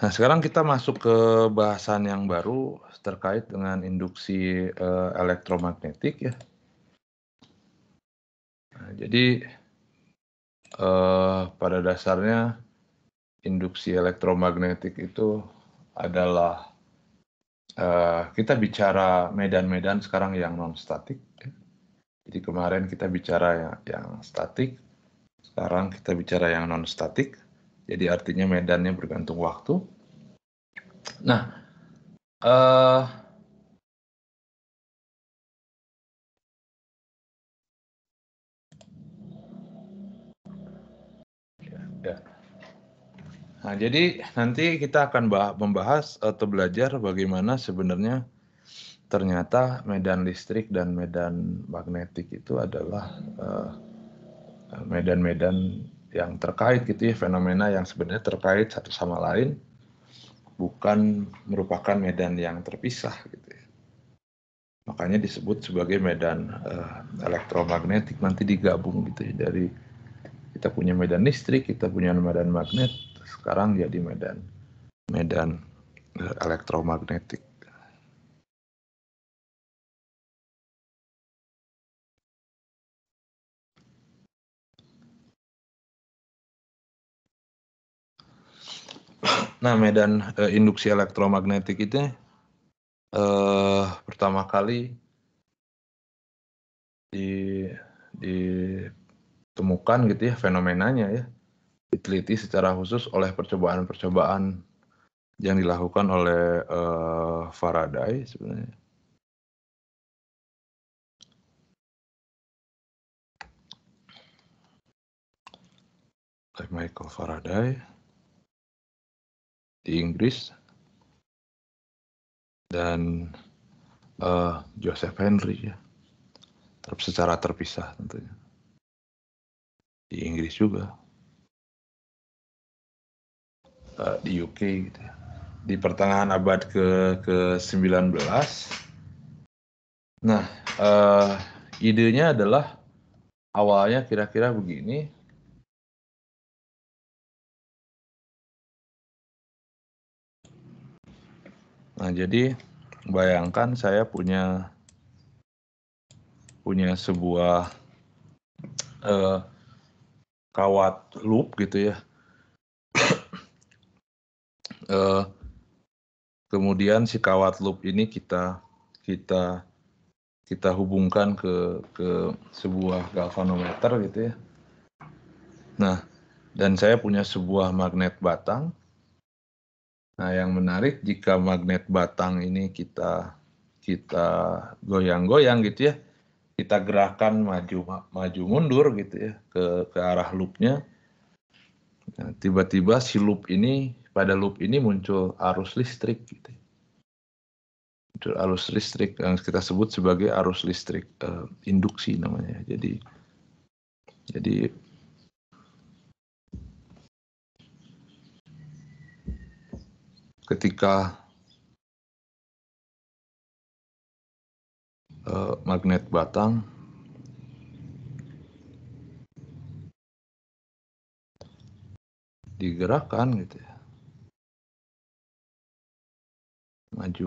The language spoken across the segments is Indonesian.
Nah, sekarang kita masuk ke bahasan yang baru terkait dengan induksi elektromagnetik ya. Nah, jadi pada dasarnya induksi elektromagnetik itu adalah kita bicara medan-medan sekarang yang non statik. Jadi kemarin kita bicara yang statik, sekarang kita bicara yang non statik. Jadi artinya medannya bergantung waktu. Nah, ya. Nah, jadi nanti kita akan membahas atau belajar bagaimana sebenarnya ternyata medan listrik dan medan magnetik itu adalah medan-medan yang terkait gitu ya, fenomena yang sebenarnya terkait satu sama lain, bukan merupakan medan yang terpisah gitu ya. Makanya disebut sebagai medan elektromagnetik, nanti digabung gitu ya, dari kita punya medan listrik, kita punya medan magnet, sekarang jadi medan elektromagnetik. Nah, medan induksi elektromagnetik itu pertama kali ditemukan gitu ya, fenomenanya ya, diteliti secara khusus oleh percobaan-percobaan yang dilakukan oleh Faraday sebenarnya. Oleh Michael Faraday di Inggris dan Joseph Henry ya, secara terpisah tentunya di Inggris juga, di UK gitu ya. Di pertengahan abad ke-19. Nah, idenya adalah awalnya kira-kira begini. Nah, jadi bayangkan saya punya sebuah kawat loop gitu ya. Kemudian si kawat loop ini kita hubungkan ke sebuah galvanometer gitu ya. Nah, dan saya punya sebuah magnet batang. Nah, yang menarik jika magnet batang ini kita goyang-goyang gitu ya, kita gerakan maju mundur gitu ya ke arah loopnya. Nah, tiba-tiba si pada loop ini muncul arus listrik gitu. Muncul arus listrik yang kita sebut sebagai arus listrik induksi namanya. Jadi ketika magnet batang digerakkan gitu ya, maju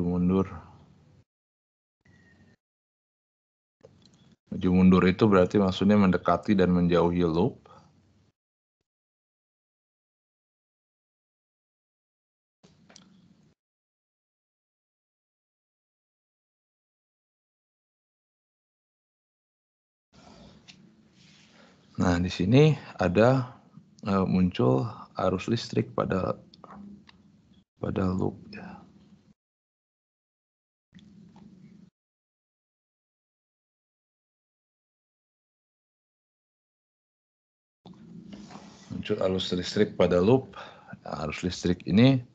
mundur itu berarti maksudnya mendekati dan menjauhi loop. Nah, di sini ada muncul arus listrik pada loop ya. Muncul arus listrik pada loop. Nah, arus listrik ini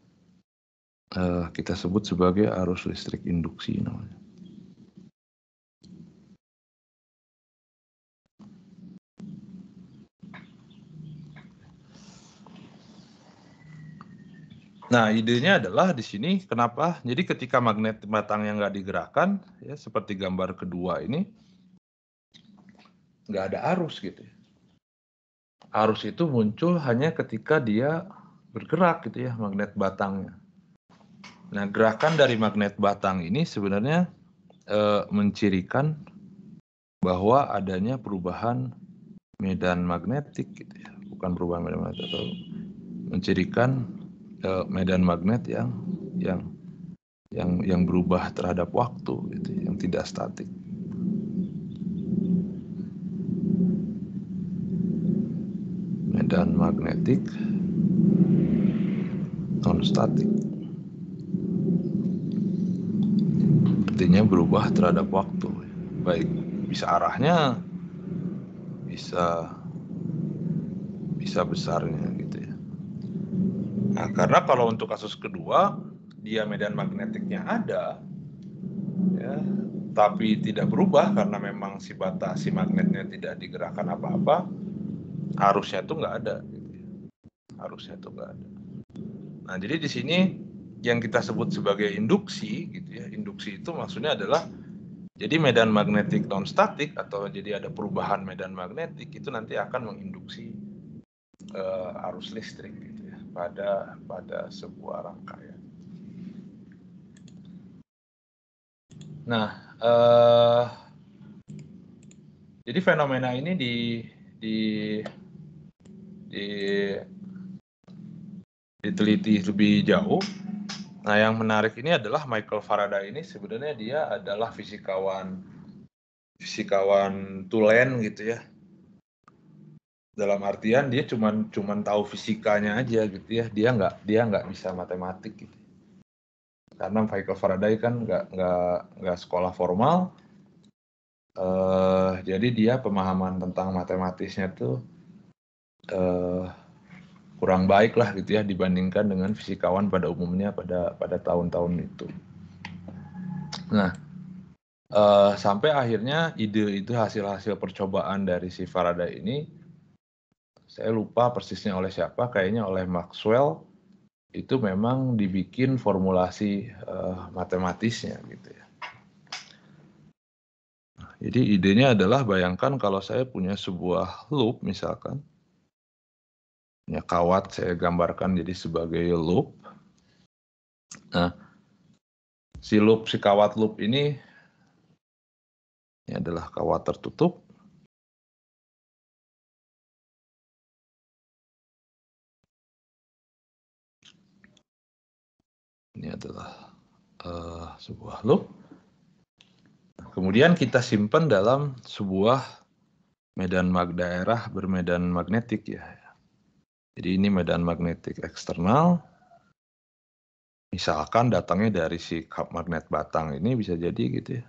kita sebut sebagai arus listrik induksi namanya. Nah, idenya adalah di sini kenapa? Jadi ketika magnet batang yang nggak digerakkan, ya seperti gambar kedua ini, nggak ada arus gitu. Arus itu muncul hanya ketika dia bergerak gitu ya, magnet batangnya. Nah, gerakan dari magnet batang ini sebenarnya mencirikan bahwa adanya perubahan medan magnetik gitu ya, bukan perubahan medan magnetik, atau mencirikan medan magnet yang berubah terhadap waktu gitu, yang tidak statik. Medan magnetik non statik. Artinya berubah terhadap waktu. Baik bisa arahnya, bisa besarnya gitu ya. Nah, karena kalau untuk kasus kedua, dia medan magnetiknya ada, ya, tapi tidak berubah karena memang si magnetnya tidak digerakkan apa-apa, arusnya itu nggak ada. Gitu ya. Arusnya itu nggak ada. Nah, jadi di sini yang kita sebut sebagai induksi, gitu ya. Induksi itu maksudnya adalah jadi medan magnetik non statik atau jadi ada perubahan medan magnetik itu nanti akan menginduksi arus listrik gitu ya pada sebuah rangkaian. Nah, jadi fenomena ini diteliti lebih jauh. Nah, yang menarik ini adalah Michael Faraday ini sebenarnya dia adalah fisikawan tulen gitu ya. Dalam artian dia cuman tahu fisikanya aja gitu ya. Dia nggak bisa matematik gitu. Karena Michael Faraday kan nggak sekolah formal. Jadi dia pemahaman tentang matematisnya tuh kurang baik lah gitu ya dibandingkan dengan fisikawan pada umumnya pada tahun-tahun itu. Nah, sampai akhirnya ide itu hasil percobaan dari si Faraday ini, saya lupa persisnya oleh siapa, kayaknya oleh Maxwell, itu memang dibikin formulasi matematisnya gitu ya. Jadi idenya adalah bayangkan kalau saya punya sebuah loop misalkan, ya kawat saya gambarkan jadi sebagai loop. Nah, si kawat loop ini adalah kawat tertutup. Ini adalah sebuah loop. Kemudian kita simpan dalam sebuah daerah bermedan magnetik ya. Jadi ini medan magnetik eksternal. Misalkan datangnya dari si magnet batang ini bisa jadi gitu ya.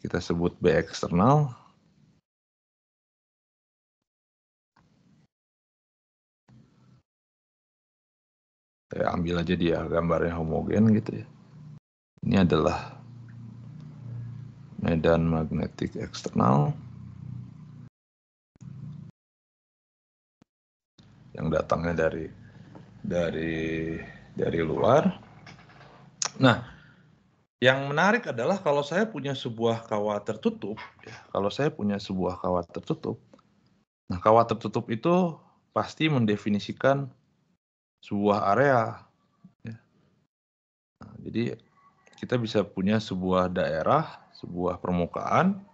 Kita sebut B eksternal. Saya ambil aja dia gambarnya homogen gitu ya. Ini adalah medan magnetik eksternal yang datangnya dari luar. Nah, yang menarik adalah kalau saya punya sebuah kawat tertutup, ya, nah kawat tertutup itu pasti mendefinisikan sebuah area. Ya. Nah, jadi kita bisa punya sebuah daerah, sebuah permukaan,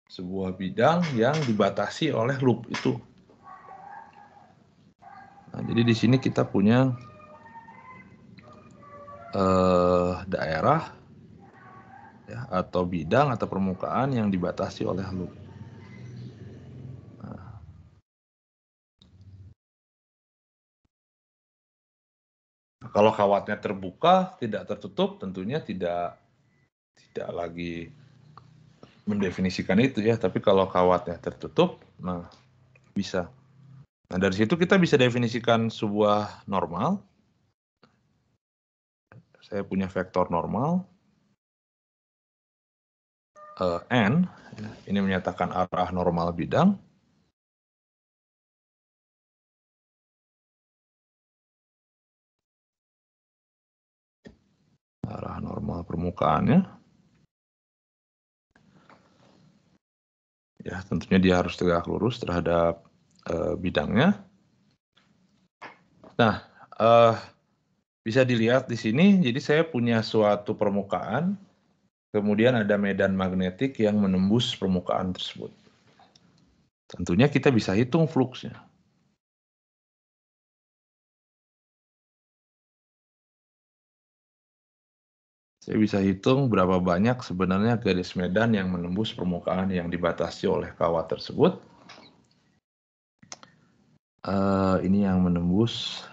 sebuah bidang yang dibatasi oleh loop itu. Nah, jadi di sini kita punya daerah ya, atau bidang atau permukaan yang dibatasi oleh loop. Nah, kalau kawatnya terbuka, tidak tertutup, tentunya tidak lagi mendefinisikan itu ya. Tapi kalau kawatnya tertutup, nah bisa. Nah dari situ kita bisa definisikan sebuah normal. Saya punya vektor normal n. Ini menyatakan arah normal bidang. Arah normal permukaannya. Ya, tentunya dia harus tegak lurus terhadap bidangnya. Nah, bisa dilihat di sini, jadi saya punya suatu permukaan, kemudian ada medan magnetik yang menembus permukaan tersebut. Tentunya kita bisa hitung fluksnya. Saya bisa hitung berapa banyak sebenarnya garis medan yang menembus permukaan yang dibatasi oleh kawat tersebut. Ini yang menembus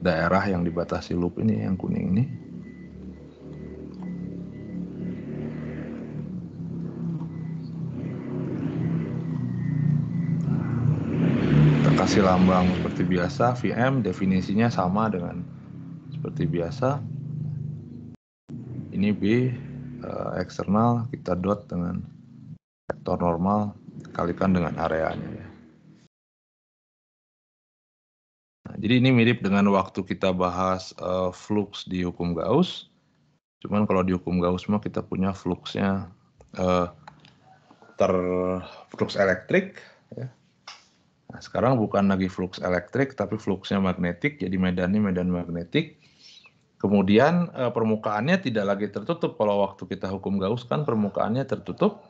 daerah yang dibatasi loop ini, yang kuning ini. Kita kasih lambang seperti biasa, Vm definisinya sama dengan seperti biasa. Ini B eksternal, kita dot dengan vektor normal, kalikan dengan areanya ya. Nah, jadi ini mirip dengan waktu kita bahas flux di hukum Gauss. Cuman kalau di hukum Gauss mah kita punya fluxnya flux elektrik. Ya. Nah, sekarang bukan lagi flux elektrik, tapi fluxnya magnetik, jadi medannya medan magnetik. Kemudian permukaannya tidak lagi tertutup. Kalau waktu kita hukum Gauss kan permukaannya tertutup.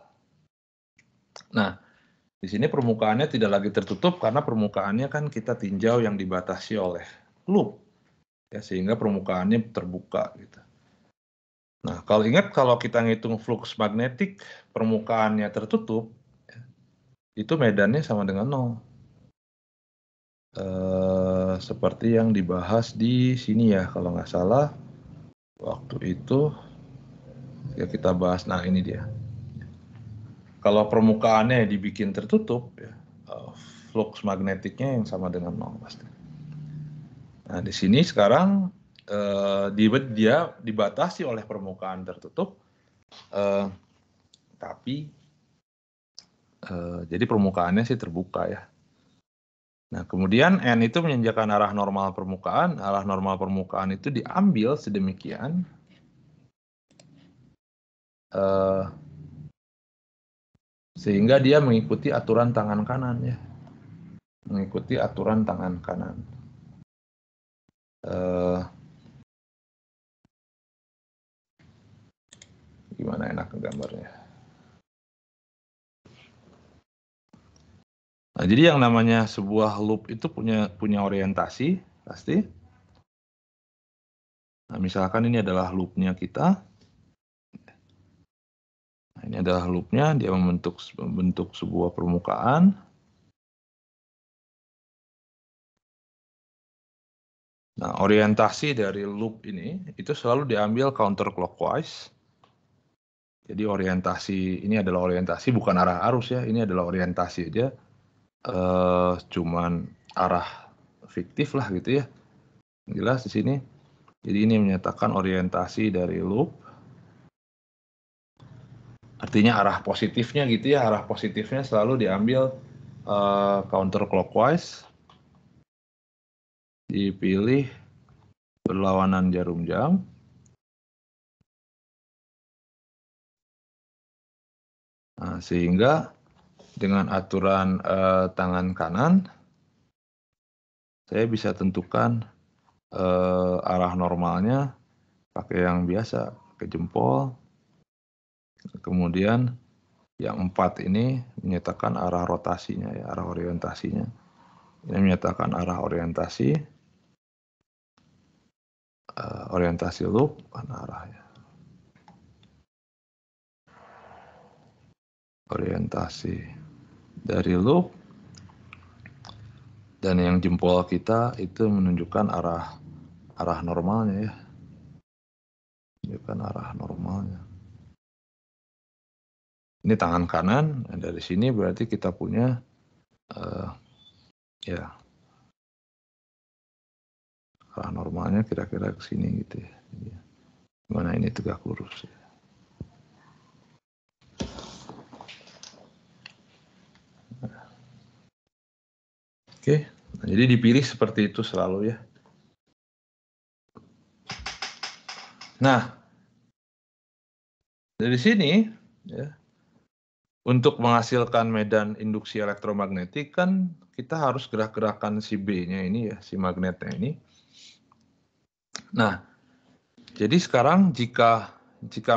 Nah, di sini permukaannya tidak lagi tertutup karena permukaannya kan kita tinjau yang dibatasi oleh loop. Ya, sehingga permukaannya terbuka gitu. Nah, kalau ingat kalau kita ngitung flux magnetik, permukaannya tertutup, itu medannya sama dengan 0. Seperti yang dibahas di sini ya, kalau nggak salah, waktu itu ya kita bahas, nah ini dia. Kalau permukaannya dibikin tertutup, ya, flux magnetiknya yang sama dengan 0 pasti. Nah, di sini sekarang dia dibatasi oleh permukaan tertutup, tapi jadi permukaannya sih terbuka ya. Nah, kemudian N itu menunjukkan arah normal permukaan. Arah normal permukaan itu diambil sedemikian sehingga dia mengikuti aturan tangan kanan ya. Mengikuti aturan tangan kanan. Gimana enak gambarnya? Nah, jadi yang namanya sebuah loop itu punya orientasi pasti. Nah, misalkan ini adalah loopnya kita. Nah, ini adalah loopnya, dia membentuk sebuah permukaan. Nah, orientasi dari loop ini itu selalu diambil counterclockwise. Jadi orientasi ini adalah orientasi bukan arah arus ya, ini adalah orientasi aja. Cuman arah fiktif lah gitu ya. Jelas di sini. Jadi ini menyatakan orientasi dari loop. Artinya arah positifnya gitu ya, arah positifnya selalu diambil counterclockwise. Dipilih berlawanan jarum jam. Nah, sehingga dengan aturan tangan kanan, saya bisa tentukan arah normalnya pakai yang biasa, pakai jempol. Kemudian yang 4 ini menyatakan arah rotasinya, ya, arah orientasinya. Ini menyatakan arah orientasi, orientasi loop, mana arahnya. Orientasi dari loop, dan yang jempol kita itu menunjukkan arah normalnya ya. Menunjukkan arah normalnya. Ini tangan kanan, dan dari sini berarti kita punya ya arah normalnya kira-kira ke sini gitu ya. Mana ini tegak lurus ya. Oke, nah, jadi dipilih seperti itu selalu ya. Nah, dari sini ya, untuk menghasilkan medan induksi elektromagnetik kan kita harus gerak-gerakan si B-nya ini ya, si magnetnya ini. Nah, jadi sekarang jika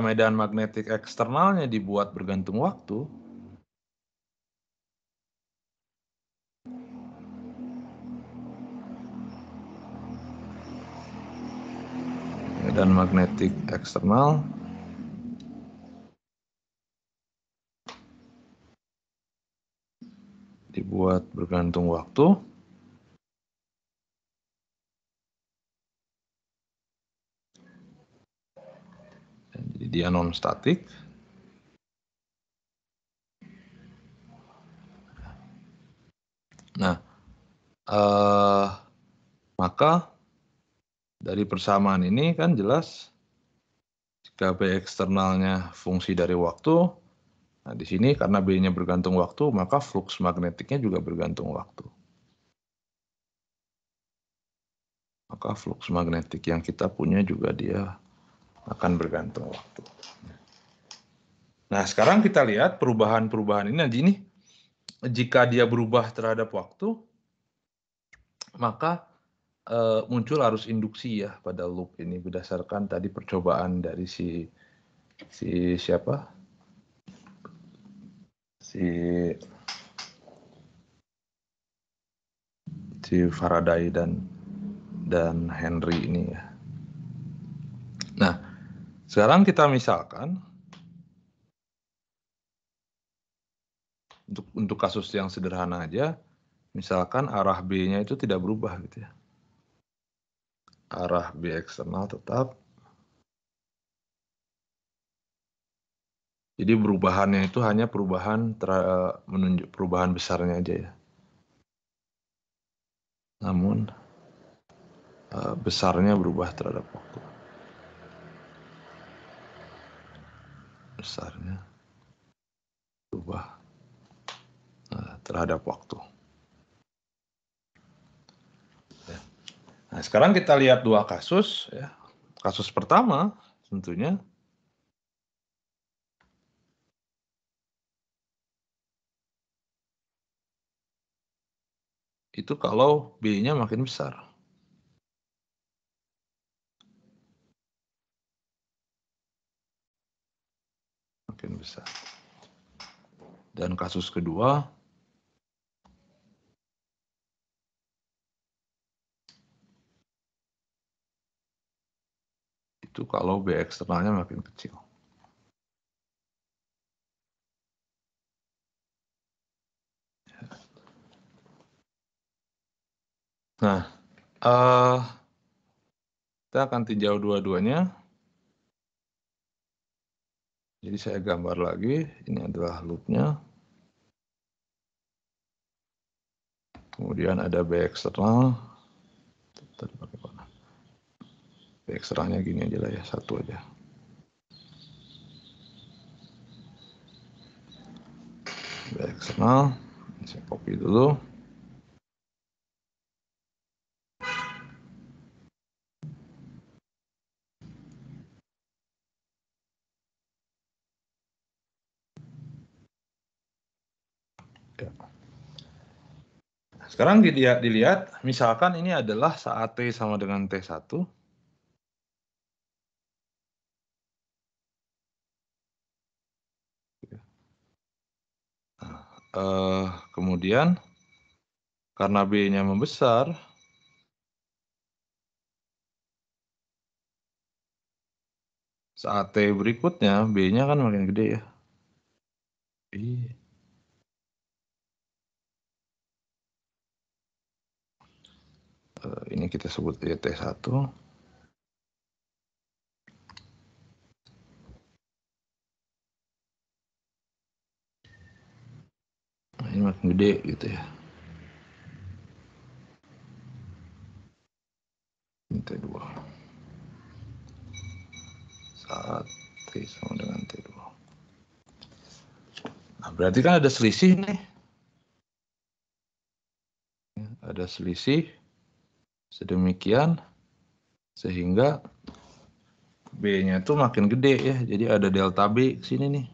medan magnetik eksternalnya dibuat bergantung waktu, medan magnetik eksternal dibuat bergantung waktu, jadi dia non statik. Nah, maka dari persamaan ini kan jelas jika B eksternalnya fungsi dari waktu, nah di sini karena B-nya bergantung waktu, maka flux magnetiknya juga bergantung waktu. Maka flux magnetik yang kita punya juga dia akan bergantung waktu. Nah, sekarang kita lihat perubahan-perubahan ini. Nanti ini, jika dia berubah terhadap waktu, maka muncul arus induksi ya pada loop ini berdasarkan tadi percobaan dari si Faraday dan Henry ini ya. Nah, sekarang kita misalkan untuk kasus yang sederhana aja, misalkan arah B-nya itu tidak berubah gitu ya. Arah B eksternal tetap. Jadi perubahannya itu hanya perubahan menunjuk perubahan besarnya aja ya. Namun besarnya berubah terhadap waktu. Besarnya berubah terhadap waktu. Nah, sekarang kita lihat dua kasus ya. Kasus pertama tentunya itu kalau B-nya makin besar. Makin besar. Dan kasus kedua itu kalau B eksternalnya makin kecil. Nah, kita akan tinjau dua-duanya. Jadi saya gambar lagi, ini adalah loopnya. Kemudian ada B eksternal. B eksternalnya gini aja lah ya, satu aja. B eksternal, saya copy dulu. Sekarang dilihat, misalkan ini adalah saat T sama dengan T1. Kemudian, karena B-nya membesar, saat T berikutnya, B-nya kan makin gede ya. Ini kita sebut ya T1. Nah, ini makin gede gitu ya. Ini T2. Saat T sama dengan T2. Nah, berarti kan ada selisih nih. Ada selisih sedemikian sehingga B-nya itu makin gede ya. Jadi ada delta B ke sini nih.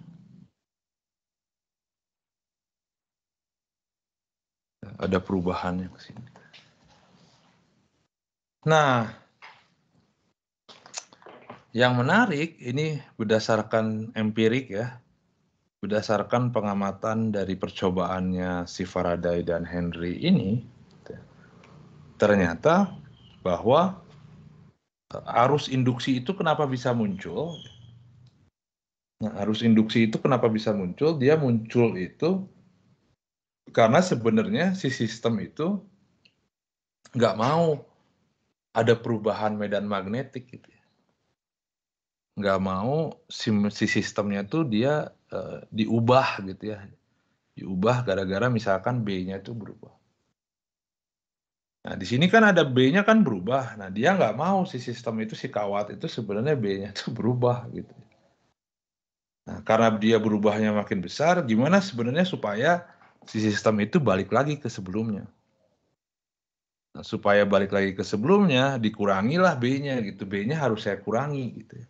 ada perubahannya ke sini. Nah, yang menarik ini berdasarkan empirik ya, berdasarkan pengamatan dari percobaannya si Faraday dan Henry ini, ternyata bahwa arus induksi itu kenapa bisa muncul? Nah, arus induksi itu kenapa bisa muncul? Dia muncul itu karena sebenarnya si sistem itu nggak mau ada perubahan medan magnetik gitu ya. Nggak mau si sistemnya tuh dia diubah gitu ya. Diubah gara-gara misalkan B-nya itu berubah. Nah, di sini kan ada B-nya kan berubah. Nah, dia nggak mau si sistem itu, si kawat itu sebenarnya B-nya itu berubah gitu. Nah, karena dia berubahnya makin besar, gimana sebenarnya supaya si sistem itu balik lagi ke sebelumnya. Nah, supaya balik lagi ke sebelumnya, dikurangilah B-nya gitu. B-nya harus saya kurangi gitu.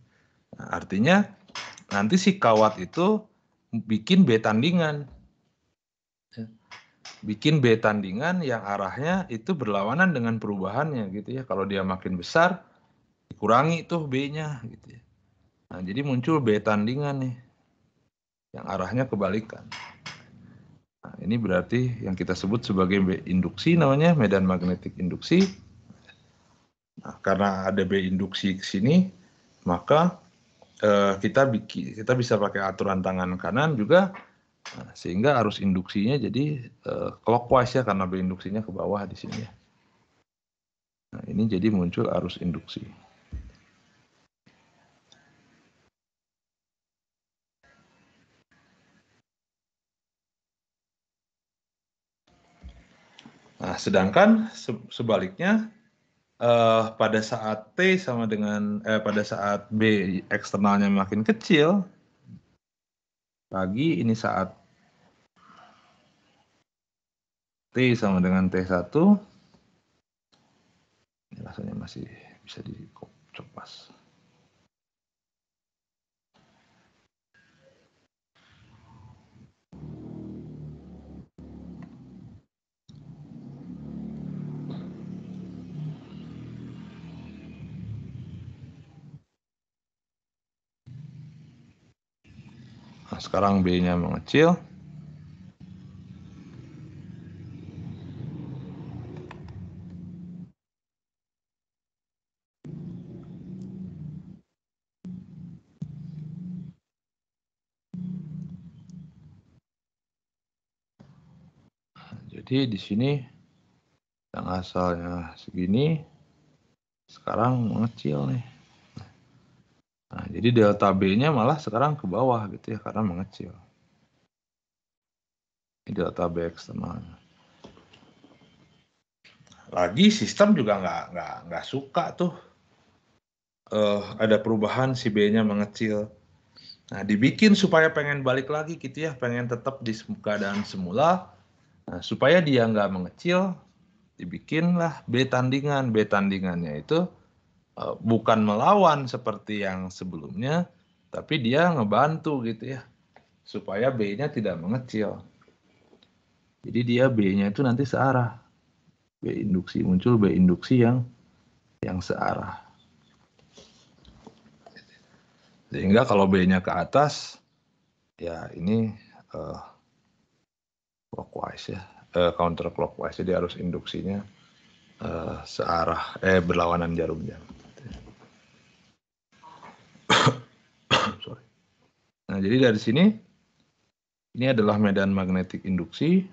Nah, artinya nanti si kawat itu bikin B tandingan. Bikin B tandingan yang arahnya itu berlawanan dengan perubahannya gitu ya. Kalau dia makin besar, dikurangi tuh B-nya gitu ya. Nah, jadi muncul B tandingan nih, yang arahnya kebalikan. Nah, ini berarti yang kita sebut sebagai B induksi namanya, medan magnetik induksi. Nah, karena ada B induksi ke sini, maka kita bisa pakai aturan tangan kanan juga, sehingga arus induksinya jadi clockwise ya, karena B induksinya ke bawah di sini ya. Nah, ini jadi muncul arus induksi. Nah, sedangkan sebaliknya pada saat T sama dengan pada saat B eksternalnya makin kecil, lagi ini saat T sama dengan T1, ini rasanya masih bisa dicopas. Nah, sekarang B-nya mengecil. Jadi di sini yang asalnya segini, sekarang mengecil nih. Nah, jadi delta B-nya malah sekarang ke bawah gitu ya, karena mengecil. Ini delta B eksternalnya. Lagi sistem juga nggak suka tuh ada perubahan si B-nya mengecil. Nah, dibikin supaya pengen balik lagi gitu ya, pengen tetap di keadaan semula. Nah, supaya dia nggak mengecil, dibikinlah B tandingan. B tandingannya itu bukan melawan seperti yang sebelumnya, tapi dia ngebantu gitu ya, supaya B-nya tidak mengecil. Jadi dia B-nya itu nanti searah. B induksi, muncul B induksi yang searah. Sehingga kalau B-nya ke atas, ya ini clockwise ya, counter clockwise. Jadi arus induksinya searah, berlawanan jarum jam. Sorry. Nah, jadi dari sini, ini adalah medan magnetik induksi.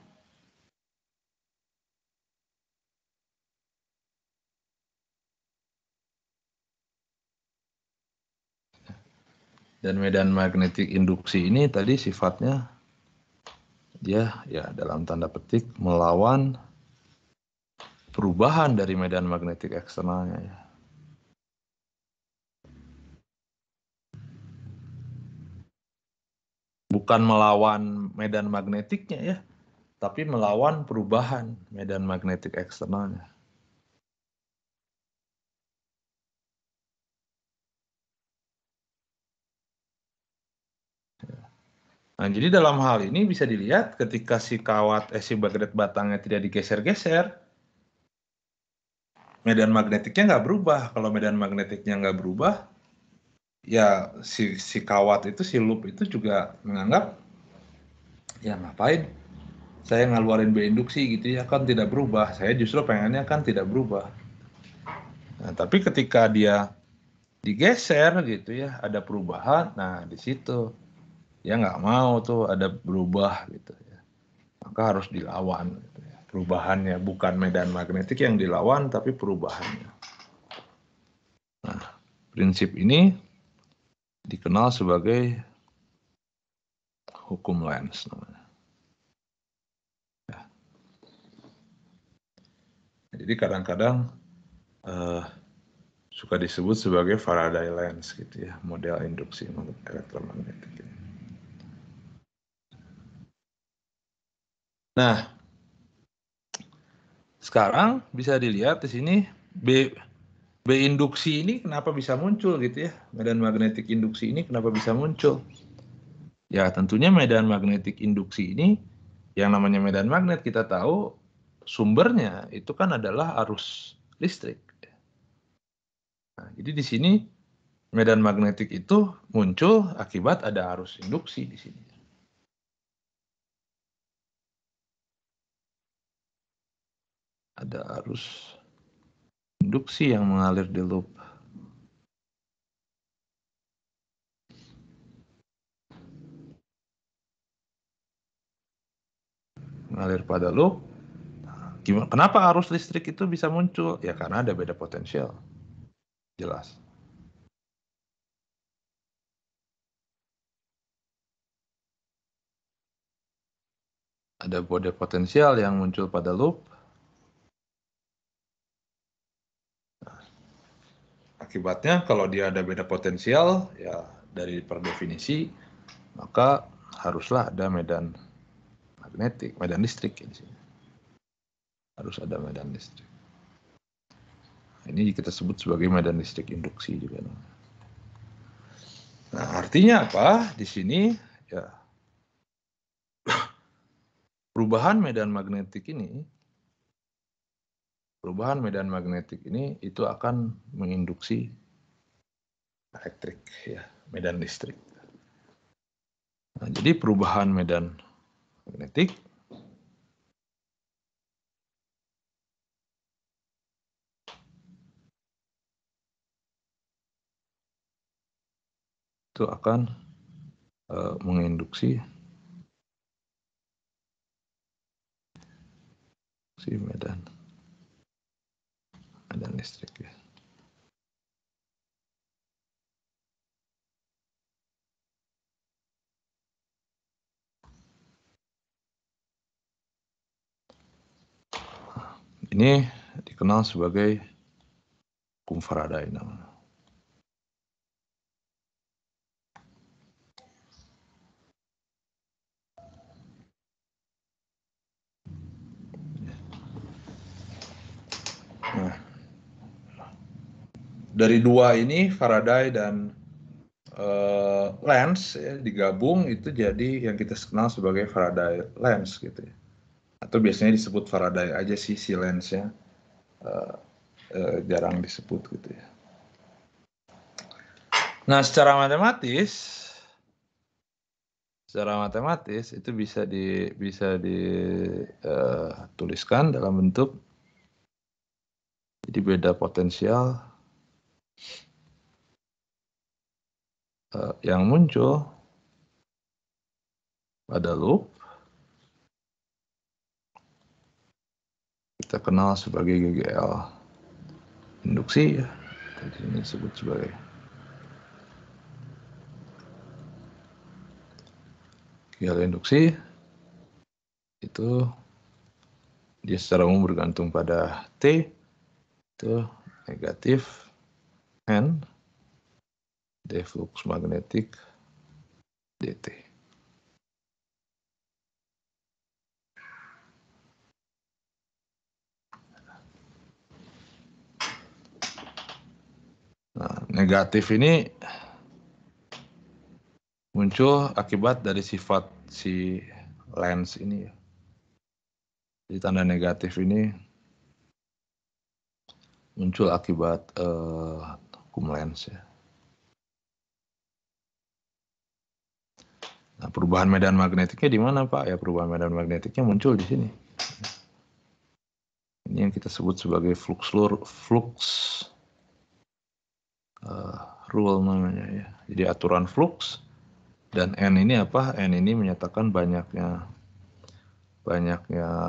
Dan medan magnetik induksi ini tadi sifatnya dia ya dalam tanda petik melawan perubahan dari medan magnetik eksternalnya ya. Bukan melawan medan magnetiknya ya, tapi melawan perubahan medan magnetik eksternalnya. Nah, jadi dalam hal ini bisa dilihat ketika si magnet batangnya tidak digeser-geser, medan magnetiknya nggak berubah. Kalau medan magnetiknya nggak berubah, ya si kawat itu, si loop itu juga menganggap, ya ngapain saya ngeluarin B induksi gitu ya, kan tidak berubah. Saya justru pengennya kan tidak berubah. Nah, tapi ketika dia digeser gitu ya, ada perubahan, nah di situ ya nggak mau tuh ada berubah gitu ya. Maka harus dilawan gitu ya. Perubahannya bukan medan magnetik yang dilawan, tapi perubahannya. Nah, prinsip ini dikenal sebagai hukum Lenz namanya. Ya. Jadi kadang-kadang suka disebut sebagai Faraday Lenz gitu ya, model induksi elektromagnetik. Nah, sekarang bisa dilihat di sini B induksi ini kenapa bisa muncul gitu ya, medan magnetik induksi ini kenapa bisa muncul. Ya tentunya medan magnetik induksi ini, yang namanya medan magnet kita tahu sumbernya itu kan adalah arus listrik. Nah, jadi di sini medan magnetik itu muncul akibat ada arus induksi di sini. Ada arus induksi yang mengalir di loop. Mengalir pada loop. Kenapa arus listrik itu bisa muncul? Ya karena ada beda potensial. Jelas. Ada beda potensial yang muncul pada loop. Akibatnya kalau dia ada beda potensial, ya dari per definisi, maka haruslah ada medan magnetik, medan listrik di sini. Harus ada medan listrik. Ini kita sebut sebagai medan listrik induksi juga. Nah, artinya apa? Di sini ya perubahan medan magnetik ini itu akan menginduksi elektrik ya, medan listrik. Nah, jadi perubahan medan magnetik itu akan menginduksi si medan listrik ya. Ini dikenal sebagai hukum Faraday namanya. Nah, dari dua ini Faraday dan Lenz ya, digabung itu jadi yang kita kenal sebagai Faraday Lenz gitu ya. Atau biasanya disebut Faraday aja sih si Lenz-nya. Jarang disebut gitu ya. Nah, secara matematis itu bisa dituliskan dalam bentuk jadi beda potensial yang muncul pada loop kita kenal sebagai GGL induksi ya. Jadi ini disebut sebagai GGL induksi. Itu dia secara umum bergantung pada T, itu negatif N, D flux magnetik dt. Nah, negatif ini muncul akibat dari sifat si lens ini ya. Jadi tanda negatif ini muncul akibat hukum lens ya. Nah, perubahan medan magnetiknya di mana, Pak? Ya, perubahan medan magnetiknya muncul di sini. Ini yang kita sebut sebagai flux rule namanya ya. Jadi aturan flux, dan N ini apa? N ini menyatakan banyaknya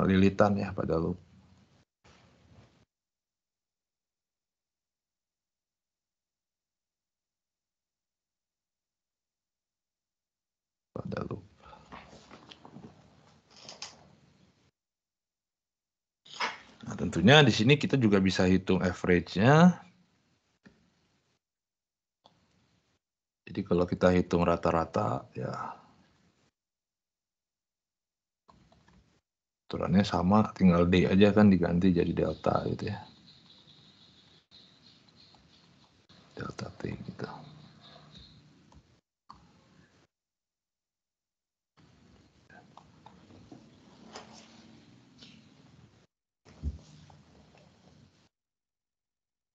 lilitan ya pada loop. Nah, tentunya di sini kita juga bisa hitung average-nya. Jadi kalau kita hitung rata-rata ya aturannya sama, tinggal D aja kan diganti jadi delta gitu ya. Delta T gitu.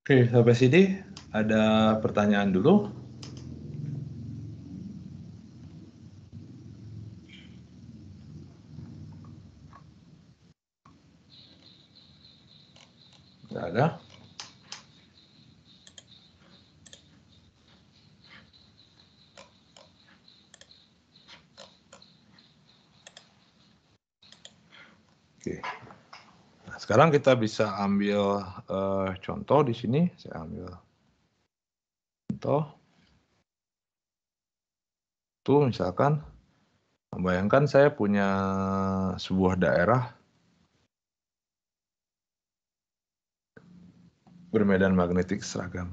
Oke, sampai sini ada pertanyaan dulu. Nggak ada. Oke. Nah, sekarang kita bisa ambil contoh di sini. Saya ambil contoh. Tuh misalkan, bayangkan saya punya sebuah daerah bermedan magnetik seragam.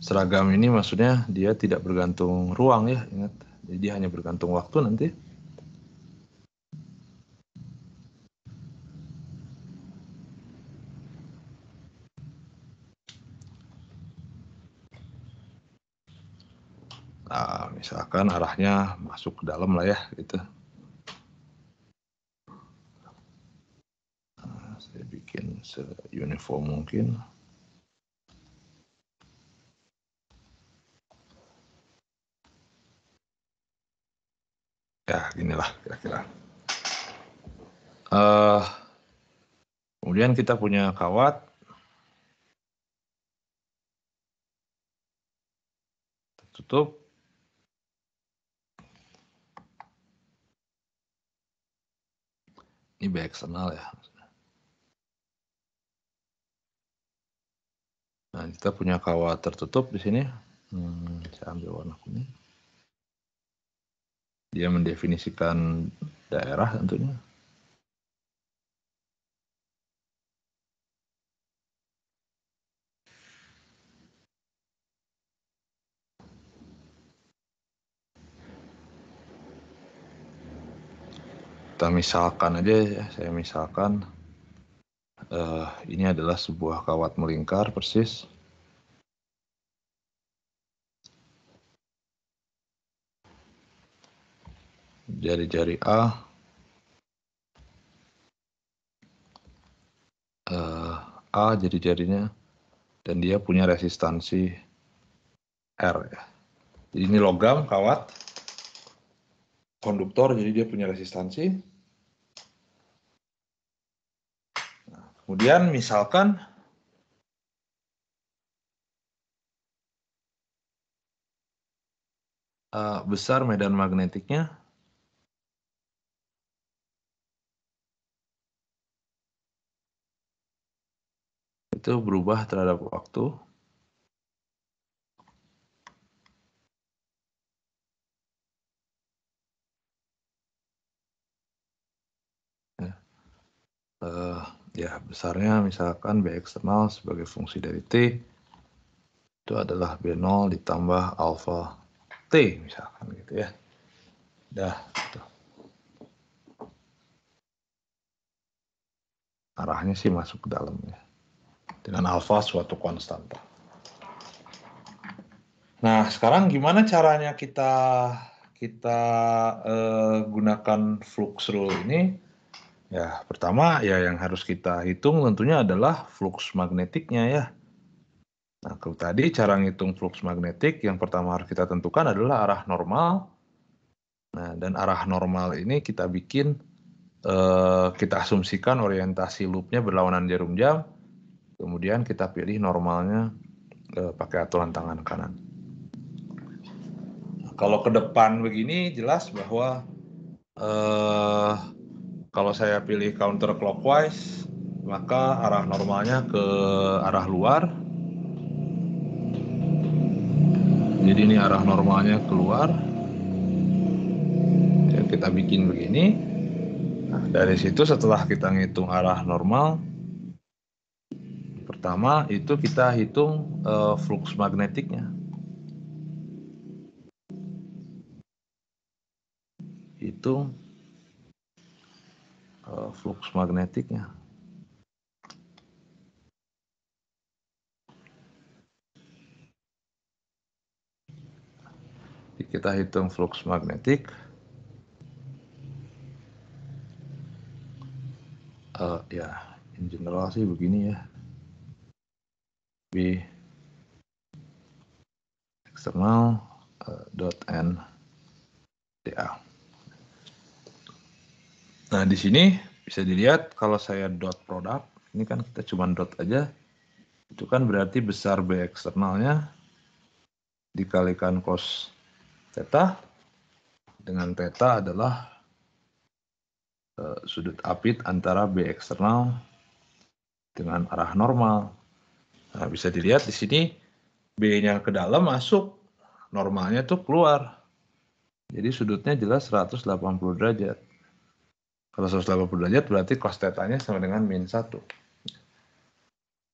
Seragam ini maksudnya dia tidak bergantung ruang ya, ingat. Jadi hanya bergantung waktu nanti. Nah, misalkan arahnya masuk ke dalam lah ya, gitu. Nah, saya bikin se-uniform mungkin. Ya, inilah kira-kira. Kemudian kita punya kawat. Tertutup. Ini B eksternal ya. Nah, kita punya kawat tertutup di sini. Saya ambil warna kuning. Dia mendefinisikan daerah tentunya. Kita misalkan aja ya, saya misalkan ini adalah sebuah kawat melingkar persis. Jari-jari A jari-jarinya, dan dia punya resistansi R ya. Jadi ini logam kawat konduktor, jadi dia punya resistansi. Nah, kemudian misalkan besar medan magnetiknya, itu berubah terhadap waktu. Ya, besarnya misalkan B eksternal sebagai fungsi dari T itu adalah B0 ditambah alfa T misalkan gitu ya. Dah gitu. arahnya sih masuk ke dalam ya. Dengan alfa suatu konstanta. Nah, sekarang gimana caranya kita gunakan flux rule ini? Ya, pertama ya yang harus kita hitung tentunya adalah flux magnetiknya ya. Nah, kalau tadi cara ngitung flux magnetik yang pertama harus kita tentukan adalah arah normal. Nah, dan arah normal ini kita bikin, kita asumsikan orientasi loopnya berlawanan jarum jam. Kemudian kita pilih normalnya pakai aturan tangan kanan. Nah, kalau ke depan begini jelas bahwa kalau saya pilih counterclockwise, maka arah normalnya ke arah luar. Jadi ini arah normalnya keluar. Ya, kita bikin begini. Nah, dari situ setelah kita ngitung arah normal, pertama itu kita hitung flux magnetiknya. Hitung flux magnetiknya. Jadi kita hitung flux magnetik. Ya, in general sih begini ya. B eksternal dot n dA. Nah, di sini bisa dilihat kalau saya dot produk, ini kan kita cuma dot aja, itu kan berarti besar B eksternalnya dikalikan cos theta, dengan theta adalah sudut apit antara B eksternal dengan arah normal. Nah, bisa dilihat di sini B-nya ke dalam masuk, normalnya tuh keluar. Jadi sudutnya jelas 180 derajat. Kalau 180 derajat berarti cos theta-nya sama dengan min 1.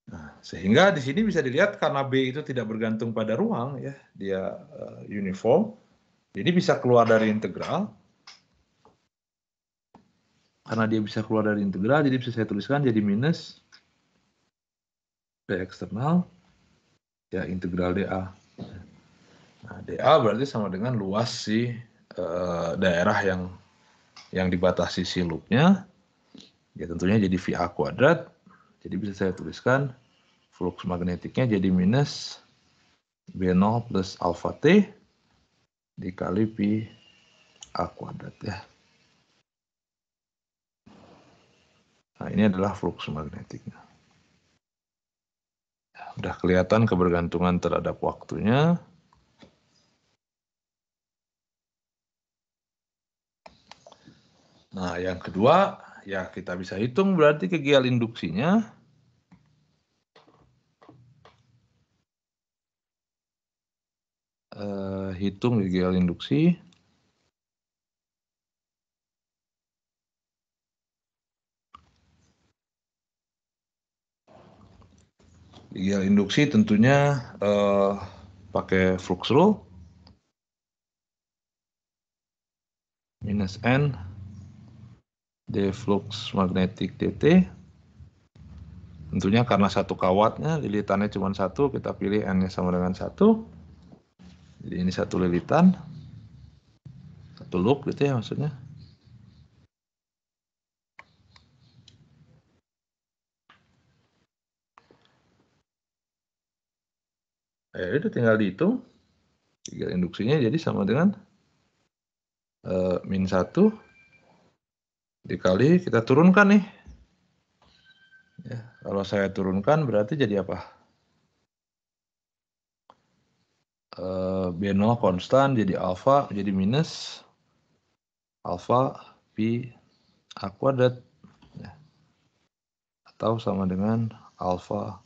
Nah, sehingga di sini bisa dilihat karena B itu tidak bergantung pada ruang ya, dia uniform. Jadi bisa keluar dari integral. Karena dia bisa keluar dari integral, jadi bisa saya tuliskan jadi minus B eksternal ya integral dA. Nah, dA berarti sama dengan luas si daerah yang dibatasi si loopnya. Ya tentunya jadi VA kuadrat. Jadi bisa saya tuliskan flux magnetiknya jadi minus B0 plus alpha T dikali pi A kuadrat ya. Nah, ini adalah flux magnetiknya. Udah kelihatan kebergantungan terhadap waktunya. Nah, yang kedua, ya kita bisa hitung berarti kegiatan induksinya. Hitung kegiatan induksi. Kegiatan induksi tentunya pakai flux rule. Minus N D flux magnetik dt. Tentunya karena satu kawatnya, lilitannya cuma satu, kita pilih N-nya sama dengan 1. Jadi ini satu lilitan. Satu loop gitu ya maksudnya. Itu tinggal dihitung. Kegiatan induksinya jadi sama dengan min 1 dikali kita turunkan nih. Ya, kalau saya turunkan berarti jadi apa? B0 konstan jadi alfa jadi minus alfa pi A kuadrat. Ya. Atau sama dengan alfa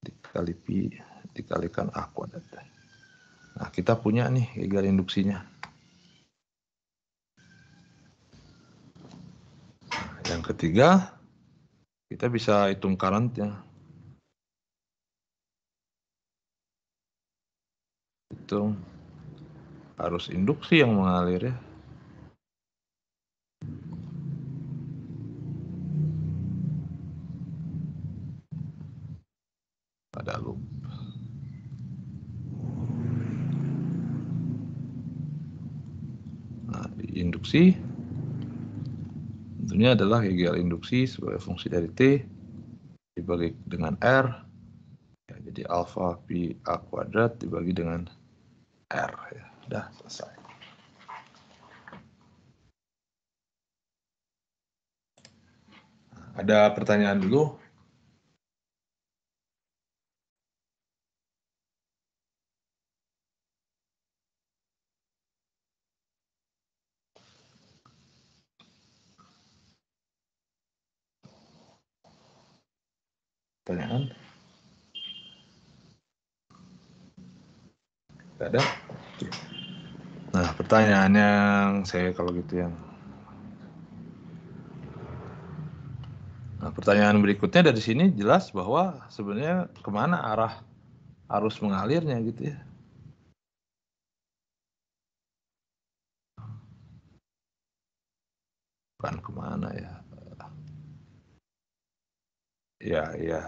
dikali pi dikalikan A kuadrat. Nah, kita punya nih kegiatan induksinya. Yang ketiga, kita bisa hitung current-nya. Hitung arus induksi yang mengalir ya. ada loop. Nah, di induksi tentunya adalah GGL induksi sebagai fungsi dari T dibagi dengan R, ya, jadi alfa pi A kuadrat dibagi dengan R. Ya, udah selesai. Ada pertanyaan dulu? Pertanyaan? Tidak ada? Oke. Nah, pertanyaan yang saya kalau gitu yang. Nah, pertanyaan berikutnya dari sini jelas bahwa sebenarnya kemana arah arus mengalirnya gitu ya. Bukan kemana ya. Ya.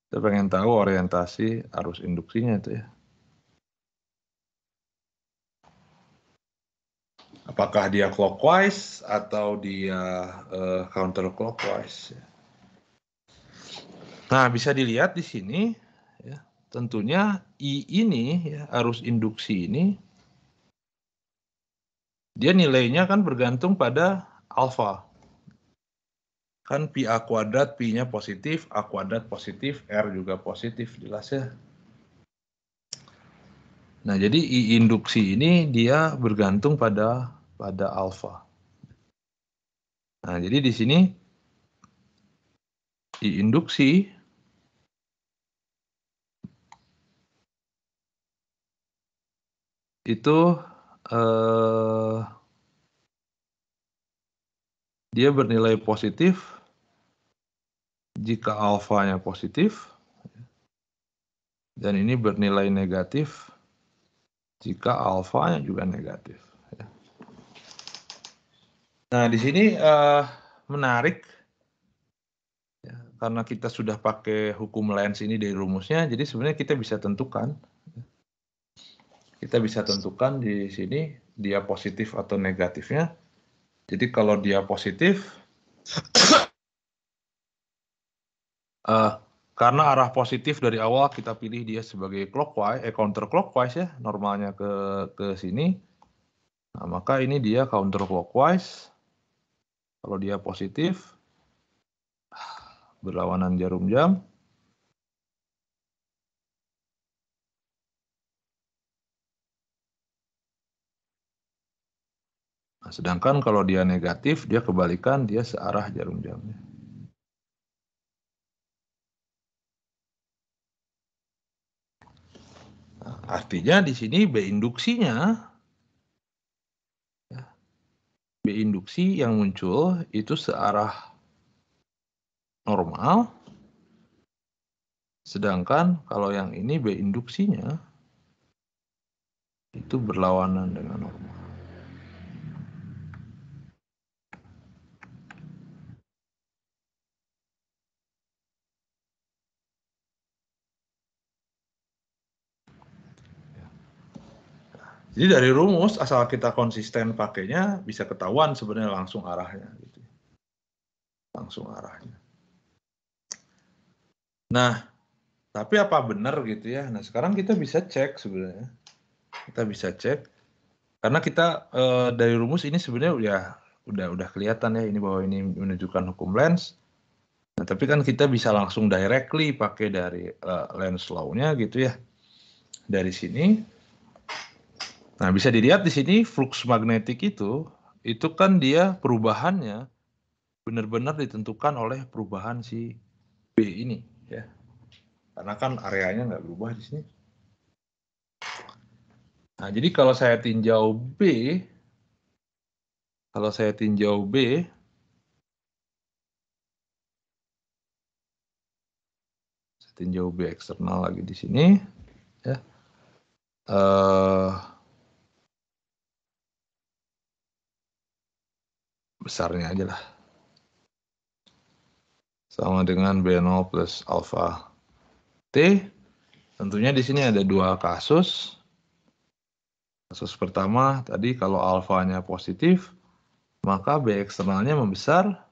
Kita pengen tahu orientasi arus induksinya itu ya. Apakah dia clockwise atau dia counterclockwise? Nah, bisa dilihat di sini, ya, tentunya I ini, ya, arus induksi ini, dia nilainya kan bergantung pada alfa. Kan pi A kuadrat, pi-nya positif, A kuadrat positif, R juga positif, jelas ya. Nah, jadi I induksi ini dia bergantung pada alfa. Nah, jadi di sini I induksi itu dia bernilai positif jika alfanya positif, dan ini bernilai negatif jika alfanya juga negatif. Nah, di sini menarik, ya, karena kita sudah pakai hukum Lenz ini dari rumusnya, jadi sebenarnya kita bisa tentukan. Kita bisa tentukan di sini dia positif atau negatifnya. Jadi kalau dia positif, karena arah positif dari awal kita pilih dia sebagai clockwise, counterclockwise ya, normalnya ke sini. Nah, maka ini dia counterclockwise. Kalau dia positif, berlawanan jarum jam. Nah, sedangkan kalau dia negatif, dia kebalikan, dia searah jarum jamnya. Nah, artinya di sini B induksinya, ya, B induksi yang muncul itu searah normal, sedangkan kalau yang ini B induksinya itu berlawanan dengan normal. Jadi dari rumus asal kita konsisten pakainya bisa ketahuan sebenarnya langsung arahnya gitu. Langsung arahnya. Nah, tapi apa benar gitu ya? Nah, sekarang kita bisa cek sebenarnya. Kita bisa cek karena kita dari rumus ini sebenarnya udah kelihatan ya ini bahwa ini menunjukkan hukum Lenz. Nah, tapi kan kita bisa langsung directly pakai dari Lenz law-nya gitu ya. Dari sini. Nah, bisa dilihat di sini flux magnetik itu kan dia perubahannya benar-benar ditentukan oleh perubahan si B ini ya. Karena kan areanya nggak berubah di sini. Nah, jadi kalau saya tinjau B, saya tinjau B eksternal lagi di sini ya. Besarnya aja lah. Sama dengan B0 plus alfa T. Tentunya di sini ada dua kasus. Kasus pertama tadi kalau alfanya positif, maka B eksternalnya membesar.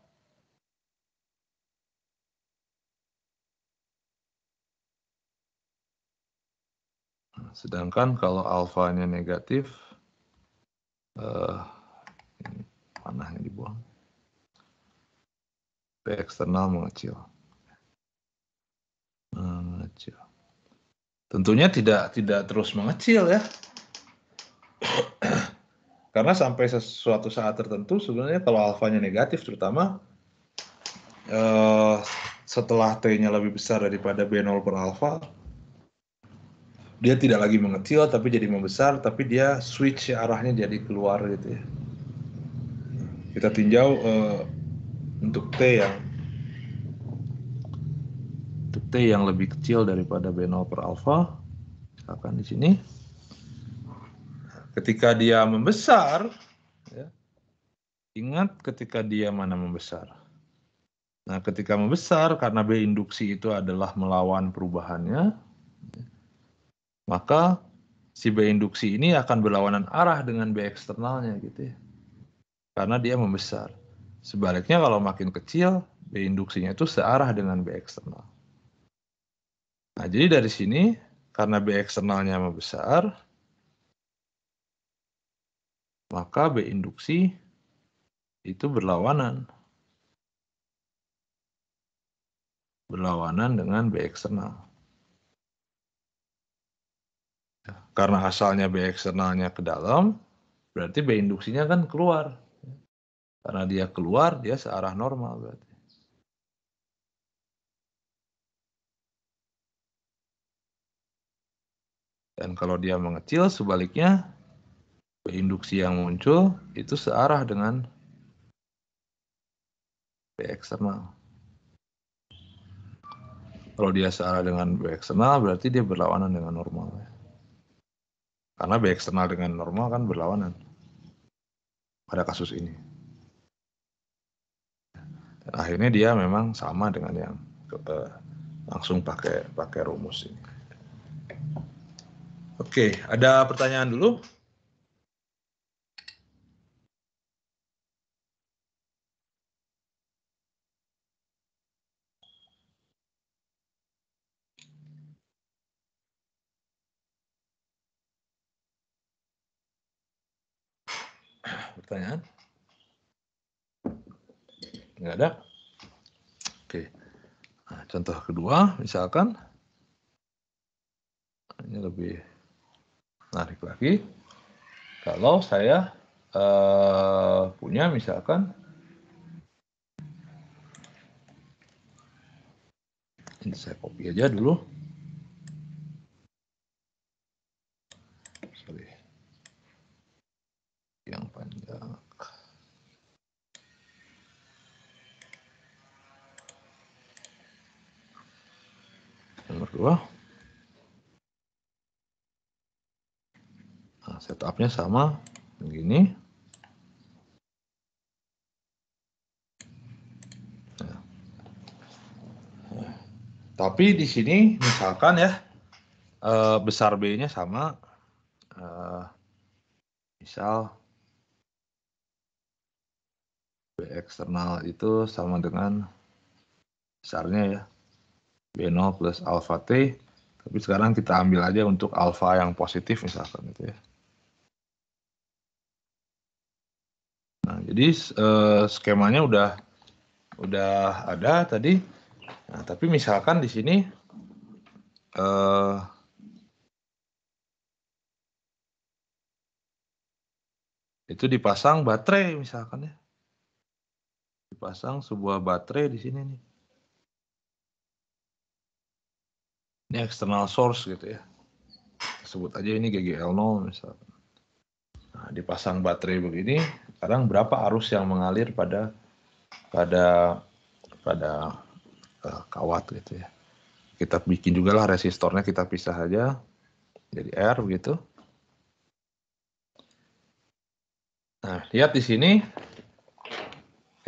Sedangkan kalau alfanya negatif, panahnya dibuang. B eksternal mengecil. Mengecil. Tentunya tidak terus mengecil ya. Karena sampai suatu saat tertentu sebenarnya kalau alfanya negatif terutama setelah T-nya lebih besar daripada B0 per alfa, dia tidak lagi mengecil tapi jadi membesar, tapi dia switch arahnya jadi keluar gitu ya. Kita tinjau untuk T yang lebih kecil daripada B0 per alfa, misalkan di sini. Ketika dia membesar, ya, ingat ketika dia mana membesar. Nah, ketika membesar, karena B induksi itu adalah melawan perubahannya, maka si B induksi ini akan berlawanan arah dengan B eksternalnya gitu ya. Karena dia membesar. Sebaliknya kalau makin kecil, B induksinya itu searah dengan B eksternal. Nah, jadi dari sini, karena B eksternalnya membesar, maka B induksi itu berlawanan dengan B eksternal. Karena asalnya B eksternalnya ke dalam, berarti B induksinya kan keluar. Karena dia keluar, dia searah normal berarti. Dan kalau dia mengecil, sebaliknya B induksi yang muncul itu searah dengan B eksternal. Kalau dia searah dengan B eksternal, berarti dia berlawanan dengan normal. Karena B eksternal dengan normal kan berlawanan pada kasus ini. Dan akhirnya dia memang sama dengan yang langsung pakai rumus ini. Oke, ada pertanyaan dulu? Pertanyaan? Nggak ada? Oke. Nah, contoh kedua, misalkan ini lebih menarik lagi. Kalau saya punya misalkan ini saya copy aja dulu. Sorry. Yang panjang. Nomor 2. Nah, setupnya sama begini. Tapi di sini misalkan ya besar B-nya sama, misal B eksternal itu sama dengan besarnya ya B0 plus alfa T, tapi sekarang kita ambil aja untuk alfa yang positif misalkan gitu ya. Nah, jadi skemanya udah ada tadi. Nah, tapi misalkan di sini itu dipasang baterai misalkan ya. Dipasang sebuah baterai di sini nih. Ini external source gitu ya. Sebut aja ini GGL0 misalkan. Nah, dipasang baterai begini, sekarang berapa arus yang mengalir pada kawat gitu ya. Kita bikin juga lah resistornya, kita pisah aja jadi R begitu. Nah, lihat di sini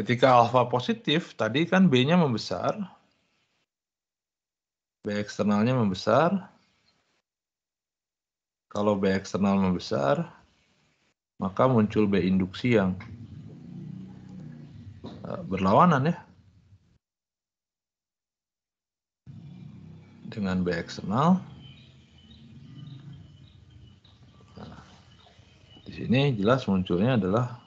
ketika alfa positif tadi kan B-nya membesar. B eksternalnya membesar. Kalau B eksternal membesar, maka muncul B induksi yang berlawanan ya. Dengan B eksternal. Nah, di sini jelas munculnya adalah